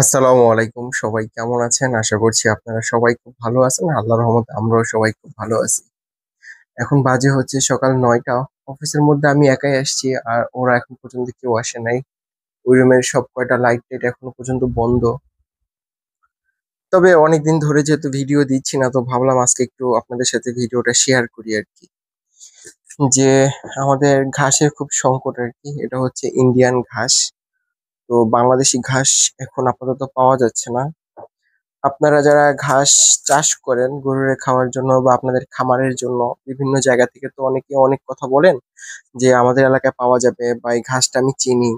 আসসালামু আলাইকুম, সবাই কেমন আছেন? আশা করছি আপনারা সবাই খুব ভালো আছেন। আল্লাহর রহমতে আমরাও সবাই খুব ভালো আছি। এখন বাজে হচ্ছে সকাল ৯টা। অফিসের মধ্যে আমি একাই আসছি আর ওরা এখন পর্যন্ত কেউ আসে নাই। ওই রুমের সব কয়টা লাইট-টাইট এখনো পর্যন্ত বন্ধ। তবে অনেকদিন ধরে যেহেতু ভিডিও দিচ্ছি না, তো ভাবলাম আজকে একটু আপনাদের সাথে ভিডিওটা শেয়ার করি আরকি। যে আমাদের ঘাসের খুব সংকট আরকি। এটা হচ্ছে ইন্ডিয়ান ঘাস। তো বাংলাদেশি ঘাস এখন আপাতত পাওয়া যাচ্ছে না। আপনারা যারা ঘাস চাষ করেন গরুর খাওয়ার জন্য বা আপনাদের খামারের জন্য, বিভিন্ন জায়গা থেকে তো অনেকে অনেক কথা বলেন যে আমাদের এলাকায় পাওয়া যাবে বা এই ঘাসটা আমি চিনি।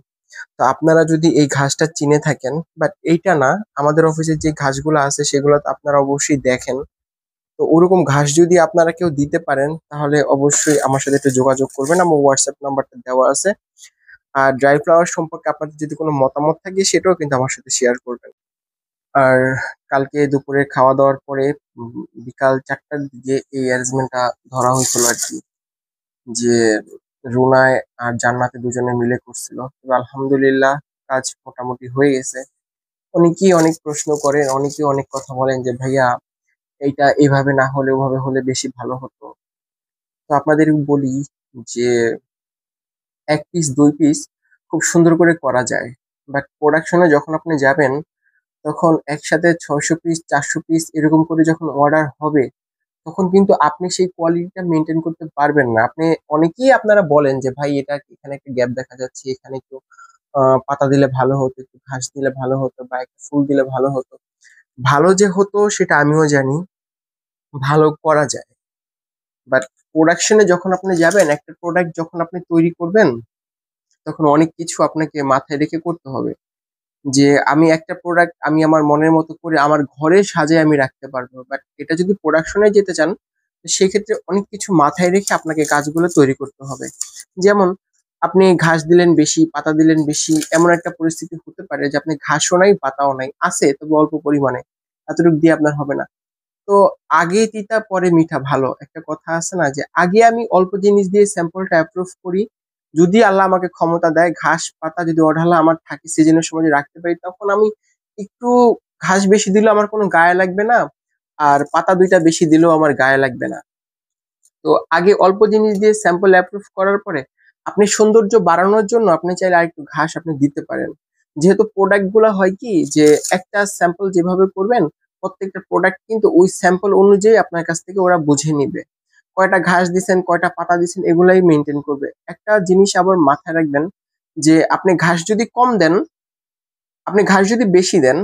তো আপনারা যদি এই ঘাসটা চিনে থাকেন, বাট এইটা না, আমাদের অফিসে যে ঘাসগুলো আছে সেগুলো তো আপনারা অবশ্যই দেখেন। তো ওরকম ঘাস যদি আপনারা কেউ দিতে পারেন তাহলে অবশ্যই আমার সাথে একটু যোগাযোগ করবেন। আমার হোয়াটসঅ্যাপ নাম্বারটা দেওয়া আছে। আর ড্রাই ফ্লাওয়ার সম্পর্কে আপনাদের যদি কোনো মতামত থাকে সেটাও কিন্তু আমার সাথে শেয়ার করবেন। আর কালকে দুপুরে খাওয়া দাওয়ার পরে বিকাল ৪টার দিকে এই অ্যারেঞ্জমেন্টটা ধরা হয়েছিল আর কি, যে রুনায় আর জান্নাতে দুজনে মিলে করছিল। তবে আলহামদুলিল্লাহ কাজ মোটামুটি হয়ে গেছে। অনেকেই অনেক প্রশ্ন করেন, অনেকেই অনেক কথা বলেন যে ভাইয়া এইটা এইভাবে না হলে ওভাবে হলে বেশি ভালো হতো। তো আপনাদের বলি যে ১ পিস ২ পিস খুব সুন্দর করে করা যায়, বাট প্রোডাকশনে যখন আপনি যাবেন তখন একসাথে ৬০০ পিস ৪০০ পিস এরকম করে যখন অর্ডার হবে, তখন কিন্তু আপনি সেই কোয়ালিটিটা মেনটেন করতে পারবেন না। অনেকেই আপনারা বলেন যে ভাই এটা এখানে একটা গ্যাপ দেখা যাচ্ছে, এখানে একটু পাতা দিলে ভালো হতো, একটু ঘাস দিলে ভালো হতো বা একটা ফুল দিলে ভালো হতো। ভালো যে হতো সেটা আমিও জানি, ভালো করা যায়। বাট প্রোডাকশনে যখন আপনি যাবেন, একটা প্রোডাক্ট যখন আপনি তৈরি করবেন, তখন অনেক কিছু আপনাকে মাথায় রেখে করতে হবে। যে আমি একটা প্রোডাক্ট আমি আমার মনের মতো করে আমার ঘরে সাজিয়ে আমি রাখতে পারবো, বাট এটা যদি প্রোডাকশনে যেতে চান তো সেক্ষেত্রে অনেক কিছু মাথায় রেখে আপনাকে কাজগুলো তৈরি করতে হবে। যেমন আপনি ঘাস দিলেন বেশি, পাতা দিলেন বেশি, এমন একটা পরিস্থিতি হতে পারে যে আপনি ঘাসও নাই পাতাও নাই, আছে তবে অল্প পরিমাণে, এতটুকু দিয়ে আপনার হবে না। তো আগে তিতা পরে মিঠা ভালো একটা কথা আছে না, যে আগে আমি অল্প জিনিস দিয়ে স্যাম্পলটা অ্যাপ্রুভ করি, যদি আল্লাহ আমাকে ক্ষমতা দেয় ঘাস পাতা যদি অঢালা আমার থাকে সিজনের সময় যদি রাখতে পারি, তখন আমি একটু ঘাস বেশি দিলেও আমার কোনো গায়ে লাগবে না, আর পাতা ২টা বেশি দিলেও আমার গায়ে লাগবে না। তো আগে অল্প জিনিস দিয়ে স্যাম্পল অ্যাপ্রুভ করার পরে আপনি সৌন্দর্য বাড়ানোর জন্য আপনি চাইলে আরেকটু ঘাস আপনি দিতে পারেন। যেহেতু প্রোডাক্ট গুলা হয় কি যে একটা স্যাম্পল যেভাবে করবেন, প্রত্যেকটা প্রোডাক্ট কিন্তু ওই স্যাম্পল অনুযায়ী আপনার কাছ থেকে ওরা বুঝে নিবে। কয়টা ঘাস দিছেন, কয়টা পাতা দিছেন, এগুলাই মেনটেন করবে। একটা জিনিস আবার মাথায় রাখবেন, যে আপনি ঘাস যদি কম দেন, আপনি ঘাস যদি বেশি দেন,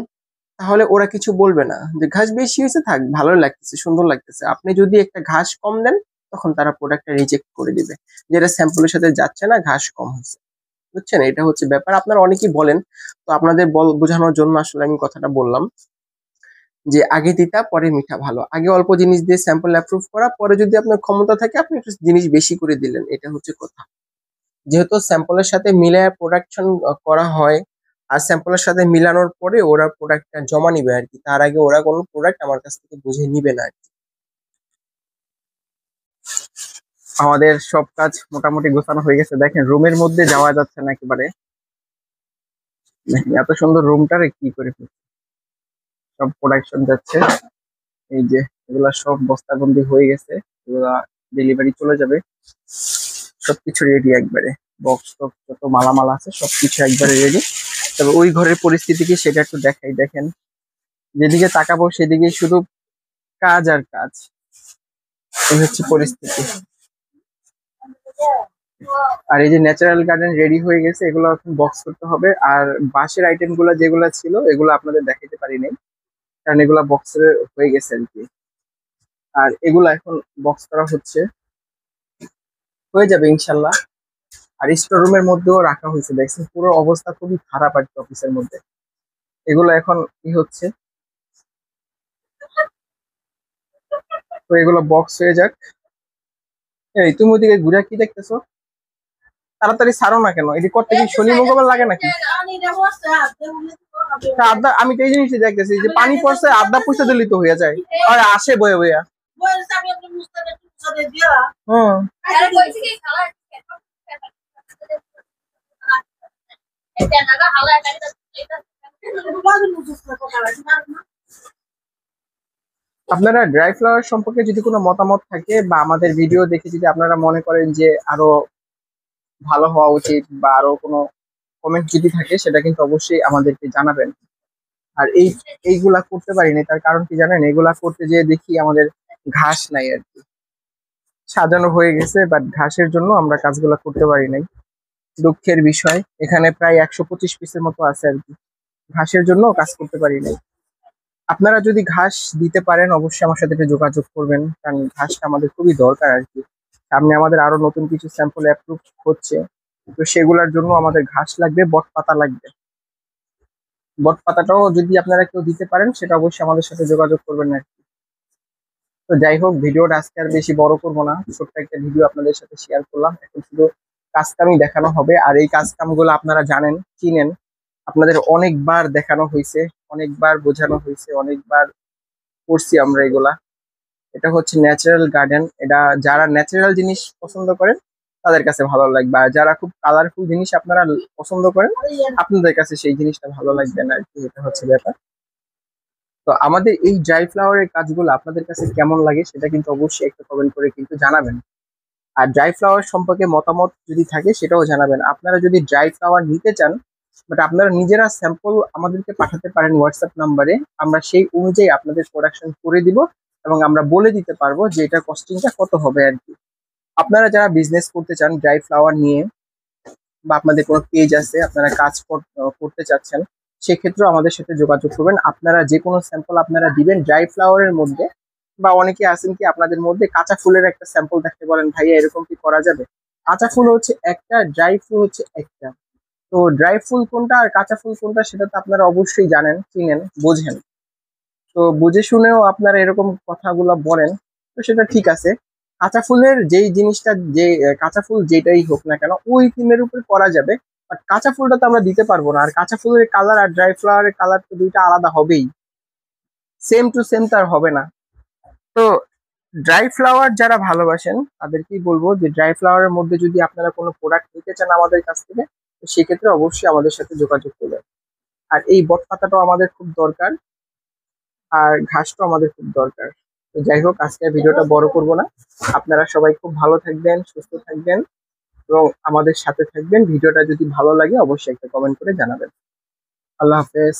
তাহলে ওরা কিছু বলবে না, যে ঘাস বেশি হয়েছে থাক, ভালো লাগতেছে, সুন্দর লাগতেছে। আপনি যদি একটা ঘাস কম দেন, তখন তারা প্রোডাক্টটা রিজেক্ট করে দিবে, যেটা স্যাম্পলের সাথে যাচ্ছে না, ঘাস কম হয়েছে। বুঝছেন? এটা হচ্ছে ব্যাপার। আপনারা অনেকেই বলেন, তো আপনাদের বোঝানোর জন্য আসলে আমি কথাটা বললাম, যে আগে তিতা পরে মিঠা ভালো। আগে অল্প জিনিস দিয়ে স্যাম্পল অ্যাপ্রুভ করা, পরে যদি আপনার ক্ষমতা থাকে আপনি একটু জিনিস বেশি করে দিলেন, এটা হচ্ছে কথা। যেহেতু স্যাম্পলের সাথে মিলায় প্রোডাকশন করা হয়, আর স্যাম্পলের সাথে মিলানোর পরে ওরা প্রোডাক্টটা জমা নিবে আর কি, তার আগে ওরা কোনো প্রোডাক্ট আমার কাছ থেকে বুঝে নিবে না আর কি। আমাদের সব কাজ মোটামুটি গোছানো হয়ে গেছে, দেখেন রুমের মধ্যে যাওয়া যাচ্ছে না একেবারে। দেখেন এত সুন্দর রুমটারে কি করে ফেলছে। সব প্রোডাকশন যাচ্ছে, এই যে এগুলা সব বস্তাবন্দি হয়ে গেছে, এগুলা ডেলিভারি চলে যাবে। সবকিছু রেডি একবারে, বক্স টক্স যত মালামাল আছে সবকিছু একবারে রেডি। তবে ওই ঘরের পরিস্থিতি কি সেটা একটু দেখাই, দেখেন যেদিকে তাকাবো সেদিকে শুধু কাজ আর কাজ, এই হচ্ছে পরিস্থিতি। আর এই যে ন্যাচারাল গার্ডেন রেডি হয়ে গেছে, এগুলো এখন বক্স করতে হবে। আর বাঁশের আইটেম গুলা যেগুলো ছিল এগুলো আপনাদের দেখাতে পারি নাই, কারণ এগুলা বক্সের হয়ে গেছে আর কি। আর এগুলা এখন বক্স করা হচ্ছে, হয়ে যাবে ইনশাল্লাহ। আর স্টোর রুমের মধ্যেও রাখা হয়েছে, দেখছেন পুরো অবস্থা খুবই খারাপ আর কি অফিসের মধ্যে। এগুলো এখন কি হচ্ছে, তো এগুলো বক্স হয়ে যাক। এই তুমি ওদিকে ঘুরে কি দেখতেছো? তাড়াতাড়ি ছাড়ো না কেন, এটি করতে কি শনি মঙ্গলবার লাগে নাকি? তা আড্ডা আমি তো এই জিনিসই দেখতেছি যে পানি পড়ছে, আড্ডা পুষতে দিলেই তো হয়ে যায়। আর আসে বয়ে বইয়া। হুম। আপনারা ড্রাই ফ্লাওয়ার সম্পর্কে যদি কোনো মতামত থাকে বা আমাদের ভিডিও দেখে যদি আপনারা মনে করেন যে আরো ভালো হওয়া উচিত বা আরো কোনো কমেন্ট যদি থাকে সেটা কিন্তু অবশ্যই আমাদেরকে জানাবেন। আর এইগুলা করতে পারিনি তার কারণ কি জানেন, এগুলা করতে যেয়ে দেখি আমাদের ঘাস নাই আর কি, সাজানো হয়ে গেছে বাট ঘাসের জন্য আমরা কাজগুলা করতে পারি নাই। দুঃখের বিষয়, এখানে প্রায় 125 পিসের মতো আছে আর কি, ঘাসের জন্য কাজ করতে পারি নাই। আপনারা যদি ঘাস দিতে পারেন অবশ্যই আমার সাথে একটু যোগাযোগ করবেন, কারণ ঘাসটা আমাদের খুবই দরকার আর কি। সামনে আমাদের আরো নতুন কিছু স্যাম্পল অ্যাপ্রুভ হচ্ছে, তো সেগুলোর জন্য আমাদের ঘাস লাগবে, বট পাতা লাগবে। বট পাতাটাও যদি আপনারা কেউ দিতে পারেন সেটা অবশ্যই আমাদের সাথে যোগাযোগ করবেন আর কি। তো যাই হোক, ভিডিওটা আজকে আর বেশি বড় করবো না, ছোট্ট একটা ভিডিও আপনাদের সাথে শেয়ার করলাম। এখন শুধু কাজ কামই দেখানো হবে, আর এই কাজ কামগুলো আপনারা জানেন, চিনেন, আপনাদের অনেকবার দেখানো হয়েছে, অনেকবার বোঝানো হয়েছে, অনেকবার করছি আমরা এগুলা। এটা হচ্ছে ন্যাচারাল গার্ডেন, এটা যারা ন্যাচারাল জিনিস পছন্দ করেন তাদের কাছে ভালো লাগবে, আর যারা খুব কালারফুল জিনিস আপনারা পছন্দ করেন আপনাদের কাছে সেই জিনিসটা ভালো লাগবে না আর কি, এটা হচ্ছে ব্যাপার। তো আমাদের এই ড্রাই ফ্লাওয়ারের কাজগুলো আপনাদের কাছে কেমন লাগে সেটা কিন্তু অবশ্যই একটা কমেন্ট করে কিন্তু জানাবেন। আর ড্রাই ফ্লাওয়ার সম্পর্কে মতামত যদি থাকে সেটাও জানাবেন। আপনারা যদি ড্রাই ফ্লাওয়ার নিতে চান বাট আপনারা নিজেরা স্যাম্পল আমাদেরকে পাঠাতে পারেন হোয়াটসঅ্যাপ নাম্বারে, আমরা সেই অনুযায়ী আপনাদের প্রোডাকশন করে দিব এবং আমরা বলে দিতে পারবো যে এটা কস্টিংটা কত হবে আর কি। আপনারা যারা বিজনেস করতে চান ড্রাই ফ্লাওয়ার নিয়ে বা আপনাদের কোনো পেজ আছে আপনারা কাজ করতে চাচ্ছেন, সেক্ষেত্রেও আমাদের সাথে যোগাযোগ করবেন। আপনারা যে কোনো স্যাম্পল আপনারা দিবেন ড্রাই ফ্লাওয়ারের মধ্যে, বা অনেকে আছেন কি আপনাদের মধ্যে কাঁচা ফুলের একটা স্যাম্পল দেখতে বলেন ভাইয়া এরকম কি করা যাবে। কাঁচা ফুল হচ্ছে একটা, ড্রাই ফুল হচ্ছে একটা। তো ড্রাই ফুল কোনটা আর কাঁচা ফুল কোনটা সেটা তো আপনারা অবশ্যই জানেন, চিনেন, বোঝেন। তো বুঝে শুনেও আপনারা এরকম কথাগুলো বলেন, তো সেটা ঠিক আছে। কাঁচা ফুলের যেই জিনিসটা, যে কাঁচা ফুল যেটাই হোক না কেন ওই থিমের উপর করা যাবে, বাট কাঁচা ফুলটা তো আমরা দিতে পারবো না, আর কাঁচা ফুলের কালার আর ড্রাই ফ্লাওয়ারের কালার তো দুইটা আলাদা হবেই, সেম টু সেম তার হবে না। তো ড্রাই ফ্লাওয়ার যারা ভালোবাসেন তাদেরকেই বলবো যে ড্রাই ফ্লাওয়ারের মধ্যে যদি আপনারা কোনো প্রোডাক্ট নিতে চান আমাদের কাছ থেকে, তো সেক্ষেত্রে অবশ্যই আমাদের সাথে যোগাযোগ করবেন। আর এই বট পাতাটাও আমাদের খুব দরকার, আর ঘাসটাও আমাদের খুব দরকার। তো যাই হোক, আজকে ভিডিওটা বড় করব না, আপনারা সবাই খুব ভালো থাকবেন, সুস্থ থাকবেন এবং আমাদের সাথে থাকবেন। ভিডিওটা যদি ভালো লাগে অবশ্যই একটা কমেন্ট করে জানাবেন। আল্লাহ হাফেজ।